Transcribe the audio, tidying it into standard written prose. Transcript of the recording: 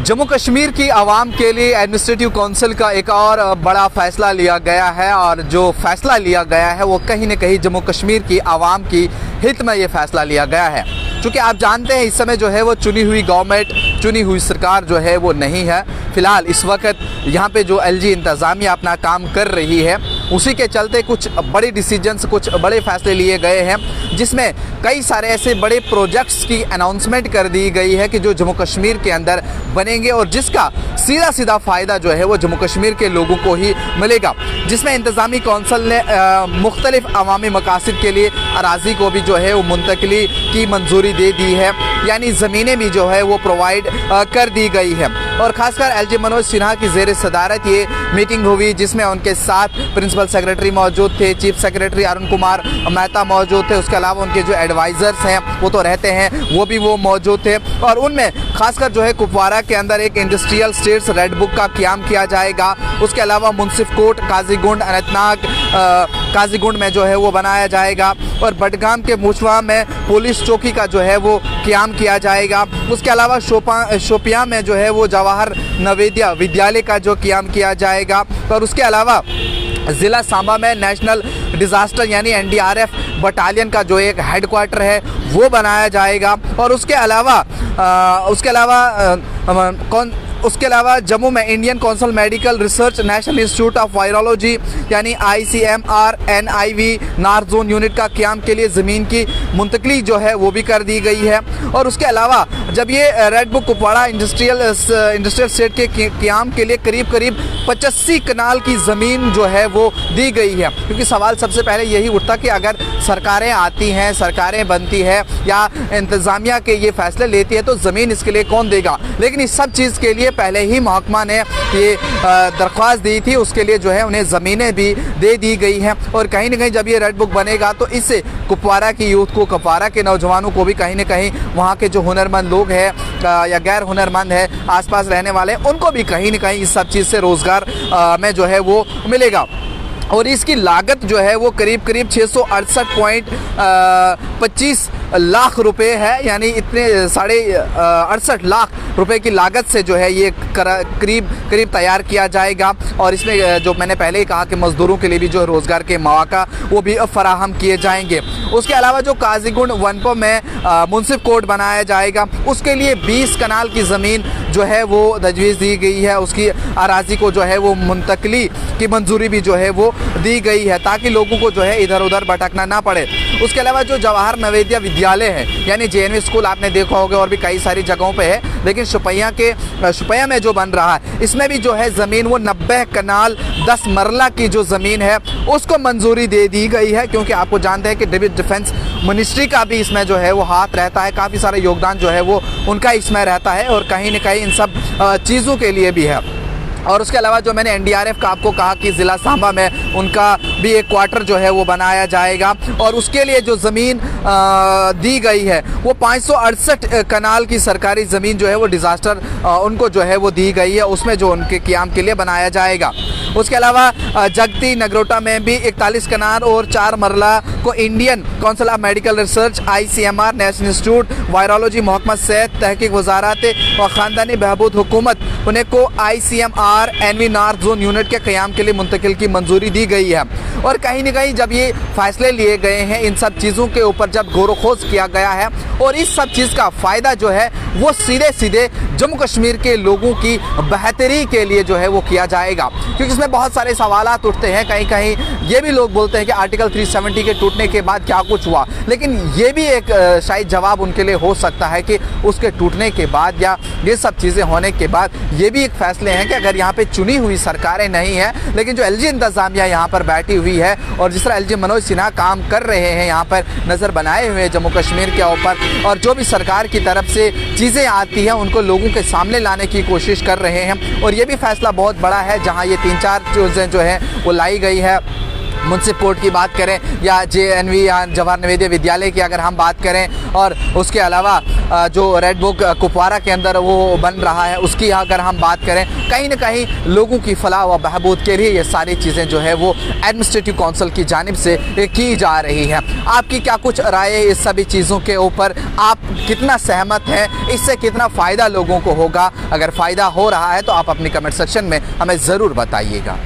जम्मू कश्मीर की आवाम के लिए एडमिनिस्ट्रेटिव काउंसिल का एक और बड़ा फैसला लिया गया है और जो फैसला लिया गया है वो कहीं न कहीं जम्मू कश्मीर की आवाम की हित में ये फैसला लिया गया है। क्योंकि आप जानते हैं इस समय जो है वो चुनी हुई गवर्नमेंट, चुनी हुई सरकार जो है वो नहीं है। फ़िलहाल इस वक्त यहाँ पे जो एलजी इंतज़ामिया अपना काम कर रही है, उसी के चलते कुछ बड़े डिसीजंस, कुछ बड़े फैसले लिए गए हैं, जिसमें कई सारे ऐसे बड़े प्रोजेक्ट्स की अनाउंसमेंट कर दी गई है कि जो जम्मू कश्मीर के अंदर बनेंगे और जिसका सीधा सीधा फ़ायदा जो है वो जम्मू कश्मीर के लोगों को ही मिलेगा। जिसमें इंतज़ामी कौंसिल ने मुख्तलिफ अवामी मकासद के लिए अराज़ी को भी जो है वो मुंतकली की मंजूरी दे दी है, यानी ज़मीनें भी जो है वो प्रोवाइड कर दी गई है। और ख़ासकर एलजी मनोज सिन्हा की ज़ेर सदारत ये मीटिंग हुई, जिसमें उनके साथ प्रिंसिपल सेक्रेटरी मौजूद थे, चीफ सेक्रेटरी अरुण कुमार मेहता मौजूद थे, उसके अलावा उनके जो एडवाइज़र्स हैं वो तो रहते हैं, वो भी वो मौजूद थे। और उनमें खासकर जो है कुपवारा के अंदर एक इंडस्ट्रियल स्टेट्स रेड बुक का क़याम किया जाएगा। उसके अलावा मुंसिफ कोट, काजीगुंड, अनंतनाग काजीगुंड में जो है वो बनाया जाएगा और बडगाम के मुचवा में पुलिस चौकी का जो है वो क़याम किया जाएगा। उसके अलावा शोपियां में जो है वो जवाहर नवोदय विद्यालय का जो क़याम किया जाएगा। और उसके अलावा ज़िला सांबा में नेशनल डिज़ास्टर यानी एनडीआरएफ बटालियन का जो एक हेडक्वार्टर है वो बनाया जाएगा। और उसके अलावा जम्मू में Indian council medical research national institute of virology यानी ICMR NIV north zone unit का क़याम के लिए ज़मीन की मुंतकली जो है वो भी कर दी गई है। और उसके अलावा जब ये red book Kupwara industrial state के क़याम के लिए करीब 85 कनाल की ज़मीन जो है वो दी गई है। क्योंकि सवाल सबसे पहले यही उठता कि अगर सरकारें आती हैं, सरकारें बनती है या इंतज़ामिया के ये फैसले लेती है तो ज़मीन इसके लिए कौन देगा। लेकिन इस सब चीज़ के लिए पहले ही महकमा ने ये दरख्वास्त दी थी, उसके लिए जो है उन्हें ज़मीनें भी दे दी गई हैं। और कहीं ना कहीं जब ये रेड बुक बनेगा तो इससे कुपवारा की यूथ को, कुपवारा के नौजवानों को भी कहीं ना कहीं वहाँ के जो हुनरमंद लोग हैं या गैर हुनरमंद है आसपास रहने वाले, उनको भी कहीं ना कहीं इस सब चीज़ से रोज़गार में जो है वो मिलेगा। और इसकी लागत जो है वो करीब 668.25 लाख रुपए है, यानी इतने 68.5 लाख रुपए की लागत से जो है ये करीब तैयार किया जाएगा। और इसमें जो मैंने पहले ही कहा कि मज़दूरों के लिए भी जो रोज़गार के मौका वो भी फराहम किए जाएंगे। उसके अलावा जो काजीगुंड वनपो में मुंसिफ कोर्ट बनाया जाएगा, उसके लिए 20 कनाल की ज़मीन जो है वो तजवीज़ दी गई है, उसकी अराज़ी को जो है वो मुंतकली की मंजूरी भी जो है वो दी गई है ताकि लोगों को जो है इधर उधर भटकना ना पड़े। उसके अलावा जो जवाहर नवोदय विद्यालय है यानी JNV स्कूल आपने देखा होगा और भी कई सारी जगहों पे है, लेकिन शुपैया में जो बन रहा है इसमें भी जो है ज़मीन वो 90 कनाल 10 मरला की जो ज़मीन है उसको मंजूरी दे दी गई है। क्योंकि आपको जानते हैं कि डिफेंस मिनिस्ट्री का भी इसमें जो है वो हाथ रहता है, काफ़ी सारा योगदान जो है वो उनका इसमें रहता है और कहीं न कहीं इन सब चीज़ों के लिए भी है। और उसके अलावा जो मैंने NDRF का आपको कहा कि ज़िला सांबा में उनका भी एक क्वार्टर जो है वो बनाया जाएगा और उसके लिए जो ज़मीन दी गई है वो 568 कनाल की सरकारी ज़मीन जो है वो डिज़ास्टर उनको जो है वो दी गई है, उसमें जो उनके क़याम के लिए बनाया जाएगा। उसके अलावा जगती नगरोटा में भी 41 कनाल और 4 मरला को Indian council of medical research ICMR national institute virology महकमा सेहत तहकीक वजारत और ख़ानदानी बहबूद हुकूमत उन्हें को ICMR NV north zone unit के क़याम के लिए मुंतकिल की मंजूरी दी गई है। और कहीं न कहीं जब ये फ़ैसले लिए गए हैं, इन सब चीज़ों के ऊपर जब गौर खोज किया गया है और इस सब चीज़ का फ़ायदा जो है वो सीधे जम्मू कश्मीर के लोगों की बेहतरी के लिए जो है वो किया जाएगा। क्योंकि इसमें बहुत सारे सवालात उठते हैं, कहीं ये भी लोग बोलते हैं कि आर्टिकल 370 के टूटने के बाद क्या कुछ हुआ, लेकिन ये भी एक शायद जवाब उनके लिए हो सकता है कि उसके टूटने के बाद या ये सब चीज़ें होने के बाद ये भी एक फ़ैसले हैं कि अगर यहाँ पे चुनी हुई सरकारें नहीं हैं, लेकिन जो एलजी इंतज़ामिया यहाँ पर बैठी हुई है और जिस तरह एलजी मनोज सिन्हा काम कर रहे हैं, यहाँ पर नज़र बनाए हुए जम्मू कश्मीर के ऊपर, और जो भी सरकार की तरफ से चीज़ें आती हैं उनको लोगों के सामने लाने की कोशिश कर रहे हैं। और ये भी फ़ैसला बहुत बड़ा है जहाँ ये 3-4 चीज़ें जो है वो लाई गई है। मुंसिफ कोर्ट की बात करें या JNV या जवाहर नवोदय विद्यालय की अगर हम बात करें, और उसके अलावा जो रेड बुक कुपवारा के अंदर वो बन रहा है उसकी अगर हम बात करें, कहीं ना कहीं लोगों की फलाह व बहबूद के लिए ये सारी चीज़ें जो है वो एडमिनिस्ट्रेटिव काउंसिल की जानिब से की जा रही हैं। आपकी क्या कुछ राय है इस सभी चीज़ों के ऊपर? आप कितना सहमत हैं? इससे कितना फ़ायदा लोगों को होगा? अगर फ़ायदा हो रहा है तो आप अपनी कमेंट सेक्शन में हमें ज़रूर बताइएगा।